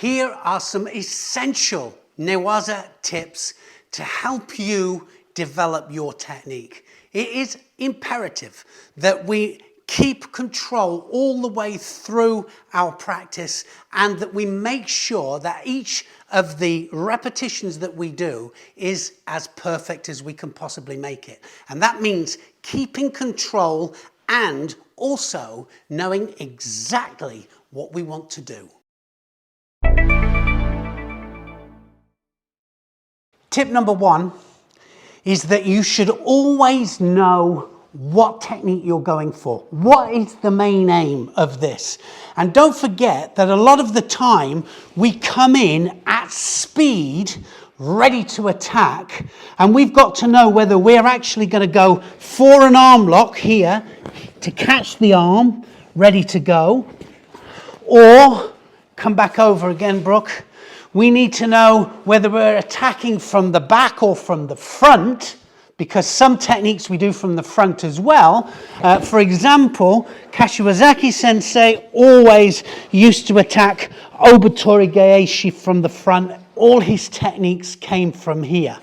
Here are some essential Newaza tips to help you develop your technique. It is imperative that we keep control all the way through our practice and that we make sure that each of the repetitions that we do is as perfect as we can possibly make it. And that means keeping control and also knowing exactly what we want to do. Tip number one is that you should always know what technique you're going for. What is the main aim of this? And don't forget that a lot of the time we come in at speed, ready to attack, and we've got to know whether we're actually going to go for an arm lock here to catch the arm, ready to go, or come back over again, Brooke. We need to know whether we're attacking from the back or from the front, because some techniques we do from the front as well. For example, Kashiwazaki sensei always used to attack Obatori Gaeshi from the front. All his techniques came from here.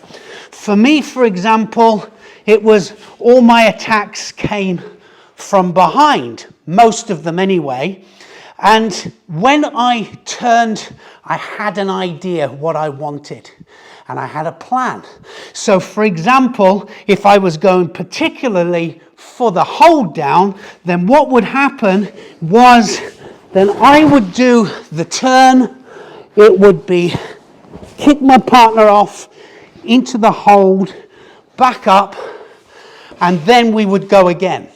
For me, for example, it was all my attacks came from behind, most of them anyway. And when I turned, I had an idea what I wanted and I had a plan. So for example, if I was going particularly for the hold down, then what would happen was then I would do the turn. It would be kick my partner off into the hold, back up, and then we would go again.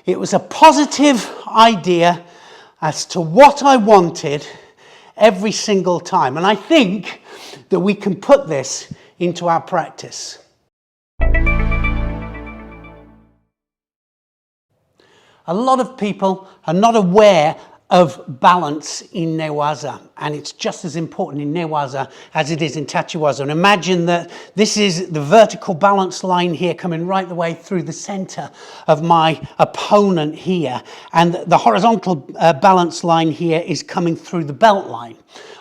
It was a positive idea as to what I wanted every single time. And I think that we can put this into our practice. A lot of people are not aware of balance in Newaza, and it's just as important in Newaza as it is in Tachiwaza. And imagine that this is the vertical balance line here coming right the way through the center of my opponent here, and the horizontal balance line here is coming through the belt line.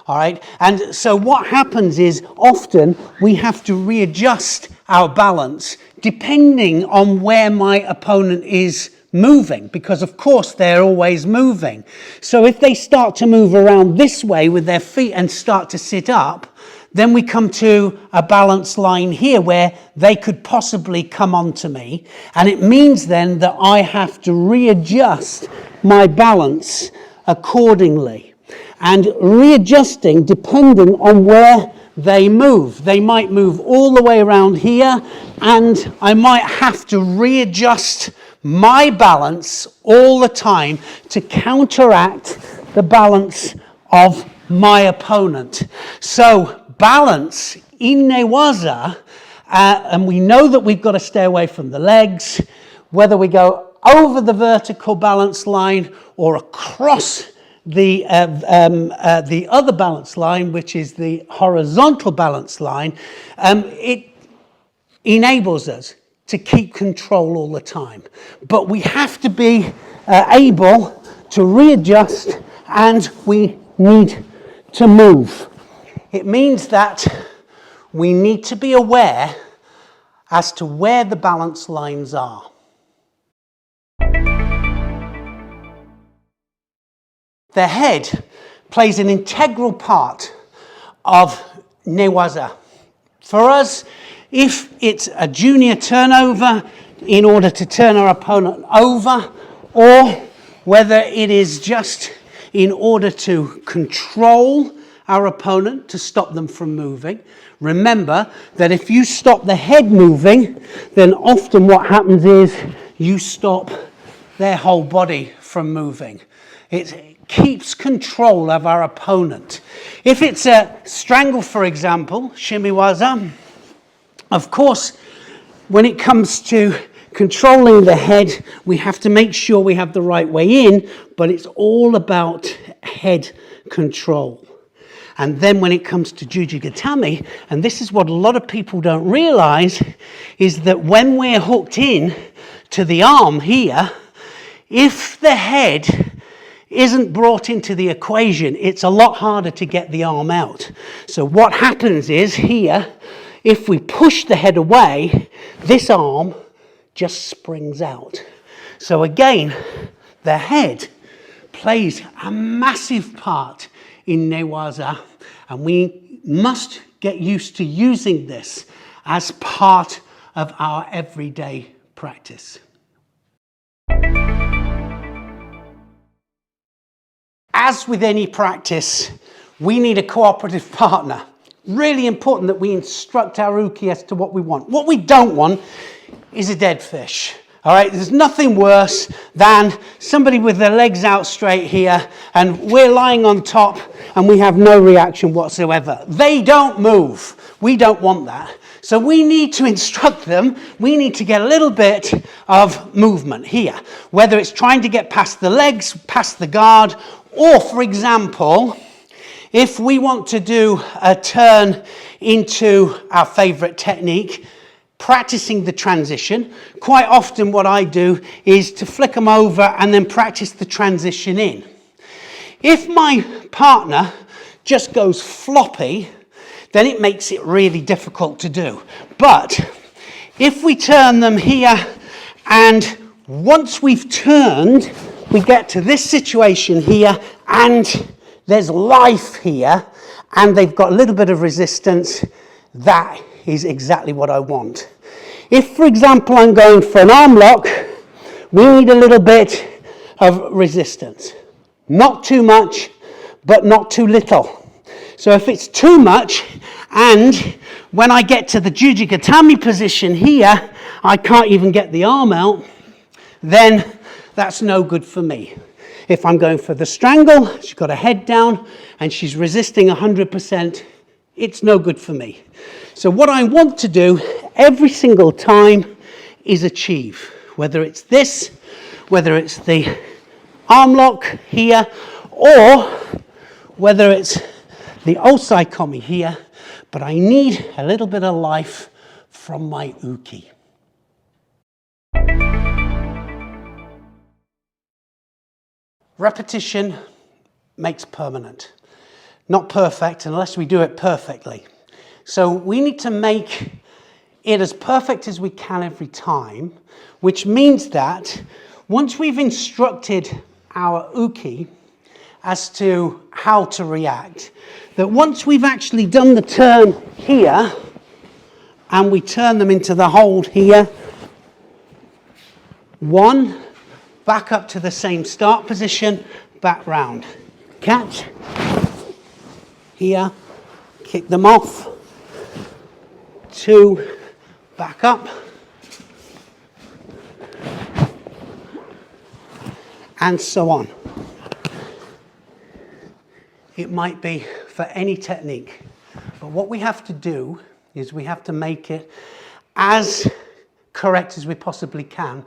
All right, and so what happens is often we have to readjust our balance depending on where my opponent is moving, because of course they're always moving. So if they start to move around this way with their feet and start to sit up, then we come to a balance line here where they could possibly come onto me, and it means then that I have to readjust my balance accordingly, and readjusting depending on where they move. They might move all the way around here, and I might have to readjust my balance all the time to counteract the balance of my opponent. So balance in Newaza, and we know that we've got to stay away from the legs, whether we go over the vertical balance line or across the other balance line, which is the horizontal balance line. It enables us to keep control all the time. But we have to be able to readjust, and we need to move. It means that we need to be aware as to where the balance lines are. The head plays an integral part of Newaza. For us, if it's a junior turnover in order to turn our opponent over, or whether it is just in order to control our opponent to stop them from moving, remember that if you stop the head moving, then often what happens is you stop their whole body from moving. It keeps control of our opponent. If it's a strangle, for example, shimiwaza, of course, when it comes to controlling the head, we have to make sure we have the right way in, but it's all about head control. And then when it comes to jujigatami, and this is what a lot of people don't realize, is that when we're hooked in to the arm here, if the head isn't brought into the equation, it's a lot harder to get the arm out. So what happens is here, if we push the head away, this arm just springs out. So again, the head plays a massive part in Newaza, and we must get used to using this as part of our everyday practice. As with any practice, we need a cooperative partner. Really important that we instruct our uke as to what we want. What we don't want is a dead fish. All right, there's nothing worse than somebody with their legs out straight here and we're lying on top and we have no reaction whatsoever. They don't move. We don't want that. So we need to instruct them. We need to get a little bit of movement here, whether it's trying to get past the legs, past the guard, or for example, if we want to do a turn into our favorite technique, practicing the transition. Quite often what I do is to flick them over and then practice the transition in. If my partner just goes floppy, then it makes it really difficult to do. But if we turn them here, and once we've turned, we get to this situation here, and there's life here, and they've got a little bit of resistance, that is exactly what I want. If, for example, I'm going for an arm lock, we need a little bit of resistance. Not too much, but not too little. So if it's too much, and when I get to the jujigatami position here, I can't even get the arm out, then that's no good for me. If I'm going for the strangle, she's got her head down, and she's resisting 100%, it's no good for me. So what I want to do every single time is achieve, whether it's this, whether it's the arm lock here, or whether it's the osaikomi here, but I need a little bit of life from my uke. Repetition makes permanent. Not perfect unless we do it perfectly. So we need to make it as perfect as we can every time, which means that once we've instructed our uke as to how to react, that once we've actually done the turn here, and we turn them into the hold here, one, back up to the same start position, back round. Catch, here, kick them off, two, back up, and so on. It might be for any technique, but what we have to do is we have to make it as correct as we possibly can,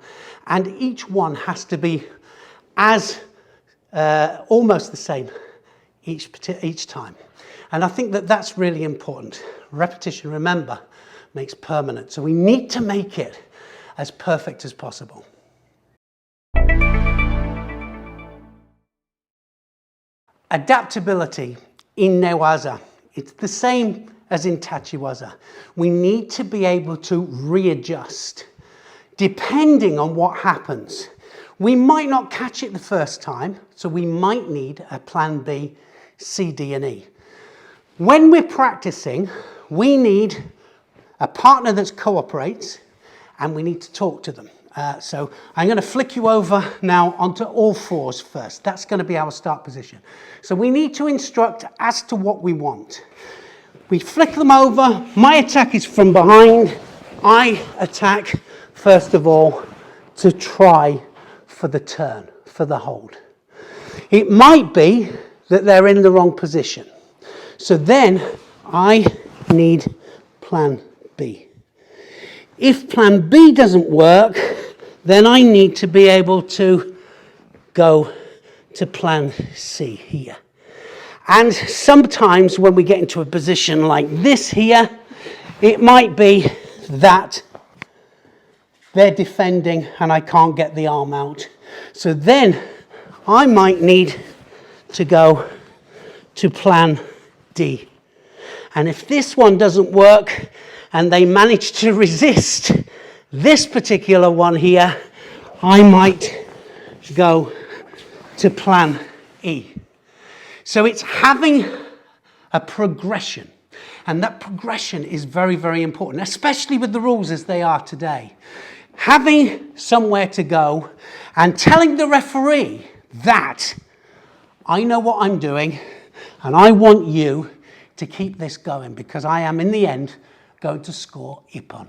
and each one has to be as almost the same each time. And I think that that's really important. Repetition, remember, makes permanent. So we need to make it as perfect as possible. Adaptability in Newaza, it's the same as in Tachiwaza. We need to be able to readjust depending on what happens. We might not catch it the first time, so we might need a plan B, C, D, and E. When we're practicing, we need a partner that cooperates, and we need to talk to them. So I'm going to flick you over now onto all fours first. That's going to be our start position. So we need to instruct as to what we want. We flick them over. My attack is from behind. I attack, first of all, to try for the turn, for the hold. It might be that they're in the wrong position. So then I need plan B. If plan B doesn't work, then I need to be able to go to plan C here. And sometimes when we get into a position like this here, it might be that they're defending and I can't get the arm out. So then I might need to go to plan D. And if this one doesn't work and they manage to resist this particular one here, I might go to plan E. So it's having a progression. And that progression is very, very important, especially with the rules as they are today. Having somewhere to go and telling the referee that I know what I'm doing and I want you to keep this going because I am, in the end, going to score ippon.